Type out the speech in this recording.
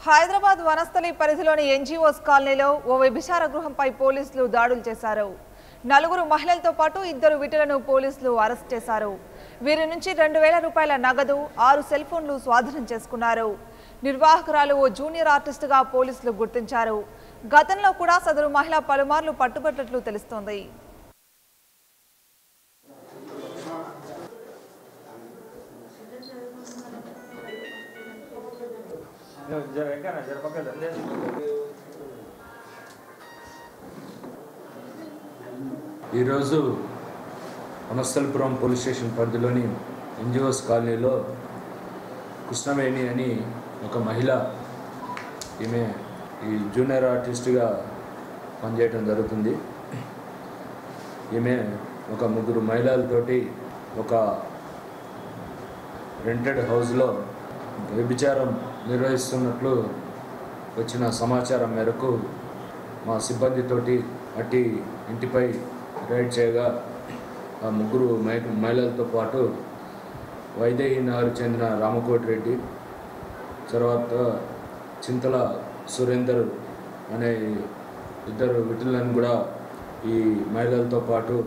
హైదరాబాద్ వనస్థలి పరిధిలోని ఎన్జీఓస్ కాలనీలో ఓ వ్యభిచార గృహంపై పోలీసులు దాడులు చేశారు. 4 మహిళలతో పాటు 2 విటులను పోలీసులు అరెస్ట్ చేశారు. వీరి నుంచి 2000 రూపాయల నగదు, 6 సెల్ ఫోన్లు స్వాధీనం చేసుకున్నారు. నిర్వాహకురాలు ఓ జూనియర్ ఆర్టిస్టుగా పోలీసులు గుర్తించారు. గతంలో కూడా సదరు మహిళ పలుమార్లు పట్టుబట్టినట్లు తెలుస్తోంది. ఈరోజు వనస్థలిపురం పోలీస్ స్టేషన్ పరిధిలోని ఎన్జిఓస్ కాలనీలో కృష్ణవేణి అని ఒక మహిళ, ఈమె ఈ జూనియర్ ఆర్టిస్ట్గా పనిచేయడం జరుగుతుంది. ఈమె ఒక 3 మహిళలతోటి ఒక రెంటెడ్ హౌస్లో వ్యభిచారం నిర్వహిస్తున్నట్లు వచ్చిన సమాచారం మేరకు మా సిబ్బందితోటి అట్టి ఇంటిపై రైడ్ చేయగా ఆ 3 మహిళలతో పాటు వైదేహి నగర్ చెందిన రామకోటి రెడ్డి, తర్వాత చింతల సురేందర్ అనే 2 విటులను కూడా ఈ మహిళలతో పాటు